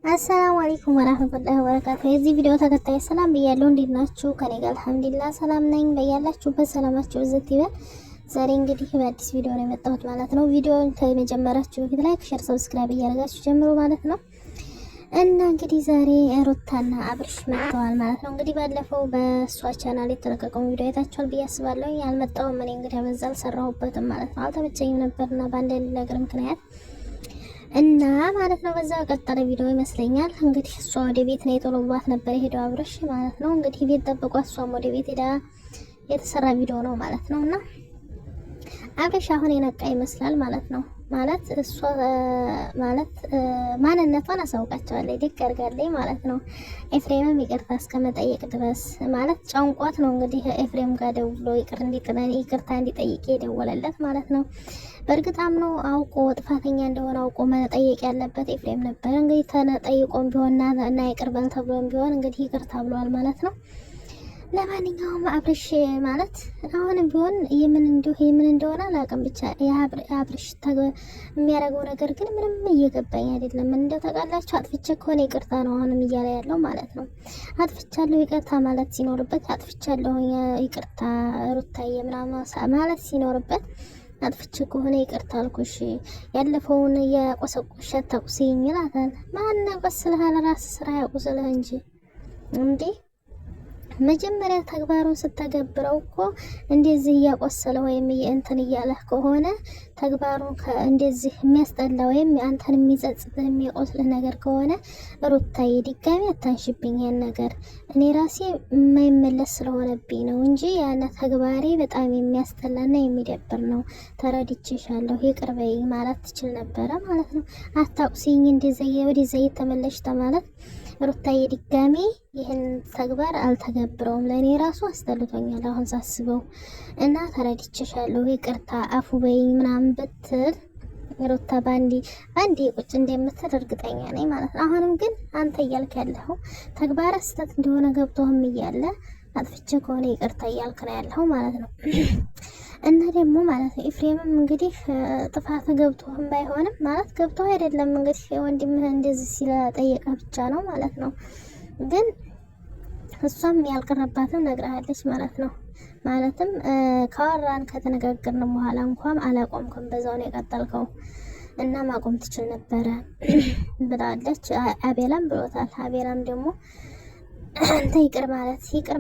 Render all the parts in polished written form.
አሰላሙ አለይኩም ወራህመቱላሂ ወበረካቱ። የዚህ ቪዲዮ ተከታይ ሰላም ብያለሁ። እንዴት ናችሁ? ከኔ ጋር አልሐምዱሊላህ ሰላም ነኝ። በያላችሁበት ሰላማችሁ ብዝት ይበል። ዛሬ እንግዲህ በአዲስ ቪዲዮ ነው የመጣሁት ማለት ነው። ቪዲዮውን ከመጀመራችሁ በፊት ላይክ፣ ሼር፣ ሰብስክራይብ እያደረጋችሁ ጀምሩ ማለት ነው። እና እንግዲህ ዛሬ ሩታና አብርሽ መጥተዋል ማለት ነው። እንግዲህ ባለፈው በሷ ቻናል የተለቀቀው ቪዲዮ አይታችኋል ብዬ አስባለሁ። ያልመጣሁም እኔ እንግዲህ በዛ አልሰራሁበትም ማለት ነው። አልተመቸኝም ነበርና በአንድ ነገር ምክንያት እና ማለት ነው። በዛው ቀጠለ ቪዲዮ ይመስለኛል። እንግዲህ እሷ ወደ ቤት ነው የተለባት ነበር የሄደው አብርሽ ማለት ነው። እንግዲህ ቤት ጠብቋት እሷም ወደ ቤት ሄዳ የተሰራ ቪዲዮ ነው ማለት ነው። እና አብርሽ አሁን የነቃ ይመስላል ማለት ነው። ማለት እሷ ማለት ማንነቷን አሳውቃቸዋለች ዲቅ አድርጋለች ማለት ነው። ኤፍሬምም ይቅርታ እስከመጠየቅ ድረስ ማለት ጨንቋት ነው እንግዲህ ኤፍሬም ጋር ደውሎ ይቅርታ እንዲጠይቅ የደወለለት ማለት ነው። በእርግጥ አምኖ አውቆ ጥፋተኛ እንደሆነ አውቆ መጠየቅ ያለበት ኤፍሬም ነበር። እንግዲህ ተጠይቆም ቢሆንና እና ይቅር በል ተብሎም ቢሆን እንግዲህ ይቅርታ ብሏል ማለት ነው። ለማንኛውም አብርሽ ማለት አሁንም ቢሆን የምን እንደሆነ አላውቅም። ብቻ የአብርሽ የሚያደርገው ነገር ግን ምንም እየገባኝ አይደለም። እንደው ታውቃላችሁ አጥፍቼ ከሆነ ይቅርታ ነው አሁንም እያለ ያለው ማለት ነው። አጥፍቻለሁ ይቅርታ ማለት ሲኖርበት አጥፍቻለሁ ይቅርታ ሩታዬ ምናምን ማለት ሲኖርበት አጥፍቼ ከሆነ ይቅርታ አልኩሽ ያለፈውን የቆሰቆሽ አታቁስኝ ይላታል። ማን ያቆስልሃል? ራስህ ስራ ያቁስልህ እንጂ እንዴ መጀመሪያ ተግባሩን ስተገብረው እኮ እንደዚህ እያቆሰለ ወይም እንትን እያለህ ከሆነ ተግባሩን እንደዚህ የሚያስጠላ ወይም አንተን የሚጸጽትህ የሚያቆስልህ ነገር ከሆነ ሩታዬ ድጋሚ አታንሽብኝ። ያን ነገር እኔ ራሴ የማይመለስ ስለሆነብኝ ነው እንጂ ያን ተግባሬ በጣም የሚያስጠላና የሚደብር ነው። ተረድቼሻለሁ ይቅር በይኝ ማለት ትችል ነበረ ማለት ነው። አታቁሲኝ እንደዚህ ወደዚህ እየተመለሽ ተማለት ሩታዬ ድጋሚ ይህን ተግባር አልተገብረውም። ለእኔ ራሱ አስጠልቶኛል አሁን ሳስበው እና ተረድቼሻለሁ ይቅርታ አፉ በይኝ ምናምን ብትል ሩታ ባንዲ ቁጭ እንደምትል እርግጠኛ ነኝ ማለት ነው። አሁንም ግን አንተ እያልክ ያለኸው ተግባር ስህተት እንደሆነ ገብቶህም እያለ አጥፍቼ ከሆነ ይቅርታ እያልክ ነው ያለኸው ማለት ነው። እና ደግሞ ማለት ነው ኤፍሬምም እንግዲህ ጥፋት ገብቶህም ባይሆንም ማለት ገብቶ አይደለም እንግዲህ ወንድምህ እንደዚህ ሲለጠየቀ ብቻ ነው ማለት ነው። ግን እሷም ያልቀረባትም ነግረሃለች ማለት ነው። ማለትም ካወራን ከተነጋገርን በኋላ እንኳን አላቆምኩም በዛው ነው የቀጠልከው እና ማቆም ትችል ነበረ ብላለች። አቤላም ብሎታል። አቤላም ደግሞ አንተ ይቅር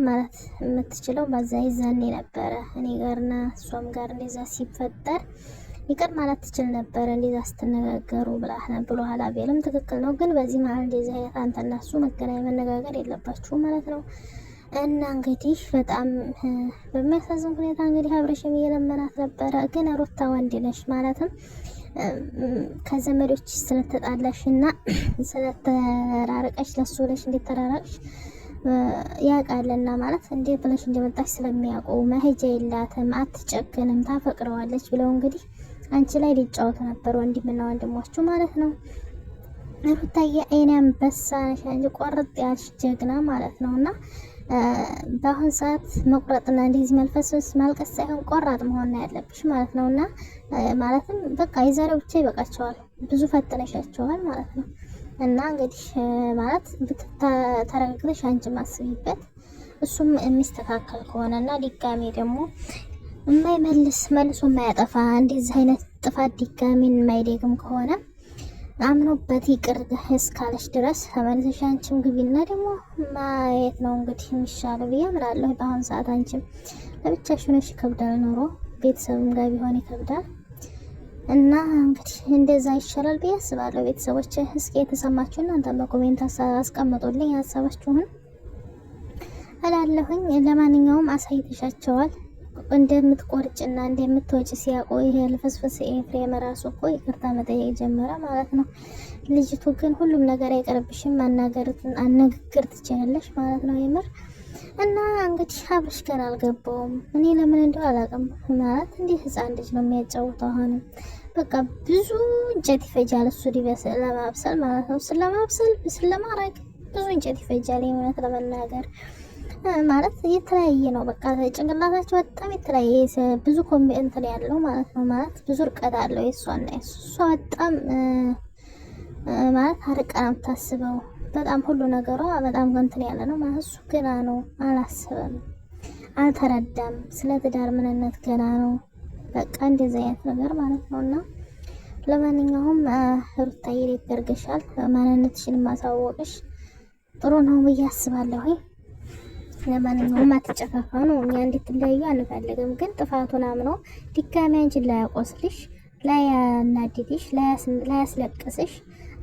ማለት የምትችለው በዛ ይዛኔ ነበረ እኔ ጋርና እሷም ጋር እንደዛ ሲፈጠር ይቅር ማለት ትችል ነበረ እንደዛ ስትነጋገሩ ብሏል። አቤልም ትክክል ነው። ግን በዚህ ማለት እንደዚህ አይነት አንተና እሱ መነጋገር የለባችሁ ማለት ነው። እና እንግዲህ በጣም በሚያሳዝን ሁኔታ እንግዲህ አብርሽም እየለመናት ነበረ። ግን ሩታ ወንድ ነሽ ማለትም ከዘመዶች ስለተጣላሽ እና ስለተራረቀሽ ለሱ ብለሽ እንድትራራቅሽ ያውቃልና ማለት እንዴት ብለሽ እንደመጣሽ ስለሚያውቁ መሄጃ የላትም አትጨክንም ታፈቅረዋለች ብለው እንግዲህ አንቺ ላይ ሊጫወቱ ነበር ወንድምና ወንድሞቹ ማለት ነው። ሩታዬ አይኔ አንበሳ ነሽ አንቺ ቆርጥ ያልሽ ጀግና ማለት ነውና በአሁን ሰዓት መቁረጥና እንደዚህ መልፈስስ ማልቀስ ሳይሆን ቆራጥ መሆን ያለብሽ ማለት ነውና ማለትም በቃ የዛሬው ብቻ ይበቃቸዋል። ብዙ ፈትነሻቸዋል ማለት ነው። እና እንግዲህ ማለት ተረጋግተሽ አንቺ ማስቢበት እሱም የሚስተካከል ከሆነና ድጋሜ ደግሞ መልሶ የማያጠፋ እንደዚህ አይነት ጥፋት ድጋሜ የማይደግም ከሆነ አምኖበት ይቅር እስካለሽ ድረስ ተመልሰሽ አንቺም ግቢና ደግሞ ማየት ነው እንግዲህ የሚሻለው ብዬ አምናለሁ። በአሁኑ ሰዓት አንቺም ለብቻሽ ሆነሽ ይከብዳል ኑሮ፣ ቤተሰብም ጋር ቢሆን ይከብዳል። እና እንግዲህ እንደዛ ይሻላል ብዬ አስባለሁ። ቤተሰቦች እስኪ የተሰማችሁ እናንተ በኮሜንት አስቀምጡልኝ ሀሳባችሁን እላለሁኝ። ለማንኛውም አሳይተሻቸዋል እንደምትቆርጭና እንደምትወጪ ሲያውቁ ይሄ ልፍስፍስ ኤፍሬም ራሱ እኮ ይቅርታ መጠየቅ ጀመረ ማለት ነው። ልጅቱ ግን ሁሉም ነገር አይቀርብሽም አነጋገር ትችላለሽ ማለት ነው የምር። እና እንግዲህ አብርሽ ገና አልገባውም። እኔ ለምን እንደው አላውቅም ማለት እንዲህ ህፃን ልጅ ነው የሚያጫውተው። አሁንም በቃ ብዙ እንጨት ይፈጃል እሱ ለማብሰል ማለት ነው። ስለማድረግ ብዙ እንጨት ይፈጃል እውነት ለመናገር ማለት የተለያየ ነው። በቃ ጭንቅላታቸው በጣም የተለያየ ብዙ ኮምቢኔንት እንትን ያለው ማለት ነው። ማለት ብዙ ርቀት አለው የሷና እሷ በጣም ማለት እንዴት ብለሽ እንደምታሽ ስለሚያውቁ መሄጃ የላትም አትጨክንም ታፈቅረዋለች ብለው እንግዲህ አንቺ ላይ ሊጫወቱ ነበር ወንድምና ወንድሞቹ ማለት ነው። እና እንግዲህ አብርሽ ገና አልገባውም። እኔ ለምን እንደው አላውቅም ማለት እንዲህ ህፃን ልጅ ነው የሚያጫውተው። አሁንም በቃ ብዙ እንጨት ይፈጃል እሱ ለማብሰል ማለት አርቃ ነው የምታስበው። በጣም ሁሉ ነገሯ በጣም እንትን ያለ ነው ማለት እሱ ገና ነው፣ አላሰበም፣ አልተረዳም። ስለ ትዳር ምንነት ገና ነው። በቃ እንደዚህ አይነት ነገር ማለት ነውና ለማንኛውም ሩታዬ ይደርገሻል፣ ማንነትሽን ማሳወቅሽ ጥሩ ነው ብዬ አስባለሁ። ለማንኛውም አትጨፋፋኑ። እኛ እንድትለያዩ አንፈልግም፣ ግን ጥፋቱን አምኖ ድጋሚ አንቺን ላያቆስልሽ፣ ላያናድድሽ፣ ላያስለቅስሽ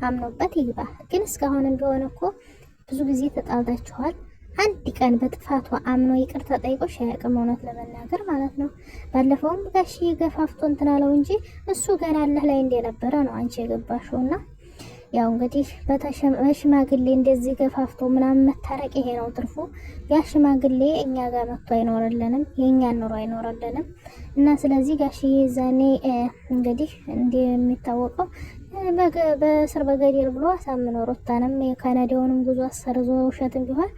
አምኖበት ይግባ። ግን እስካሁንም ቢሆን እኮ ብዙ ጊዜ ተጣልታችኋል። አንድ ቀን በጥፋቱ አምኖ ይቅርታ ጠይቆሽ አያውቅም፣ እውነት ለመናገር ማለት ነው። ባለፈውም ጋሽ ገፋፍቶ እንትን አለው እንጂ እሱ ገና አላህ ላይ እንደነበረ ነው አንቺ የገባሽውና ያው እንግዲህ በሽማግሌ እንደዚህ ገፋፍቶ ምናምን መታረቅ ይሄ ነው ትርፉ። ያ ሽማግሌ እኛ ጋር መጥቶ አይኖርልንም፣ የእኛን ኑሮ አይኖርልንም። እና ስለዚህ ጋሽዬ ዛኔ እንግዲህ እንደሚታወቀው በስር በገደል ብሎ አሳምኖ ሩታንም የካናዳውንም ጉዞ አሰርዞ ውሸትም ቢሆን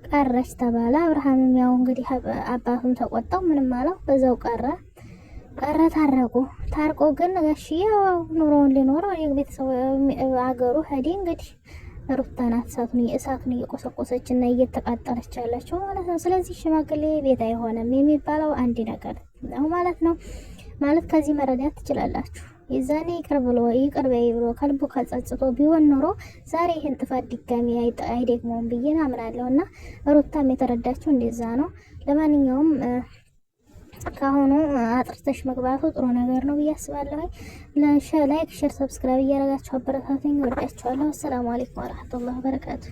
ቀረች ተባለ። አብርሃምም ያው እንግዲህ አባቱም ተቆጣው፣ ምንም አለው፣ በዛው ቀረ። ታረቁ። ታርቆ ግን ጋሽዬው ኑሮውን ሊኖረው የቤተሰብ አገሩ ሄደ። እንግዲህ ሩታ ናት እሳቱን እየቆሰቆሰች እና እየተቃጠለች ያለችው ማለት ነው። ስለዚህ ሽማግሌ ቤት አይሆንም የሚባለው አንድ ነገር ነው ማለት ነው። ማለት ከዚህ መረዳት ትችላላችሁ። የዛኔ ይቅር በይ ብሎ ከልቡ ካልጸጽቶ ቢሆን ኖሮ ዛሬ ይህን ጥፋት ድጋሚ አይደግመውም ብዬ አምናለሁ። እና ሩታም የተረዳችው እንደዛ ነው። ለማንኛውም ካሁኑ አጥርተሽ መግባቱ ጥሩ ነገር ነው ብዬ አስባለሁ። ላይክ፣ ሼር፣ ሰብስክራይብ እያደረጋችሁ አበረታቱኝ። ወዳችኋለሁ። አሰላሙ አለይኩም ወራህመቱላሂ ወበረካቱ።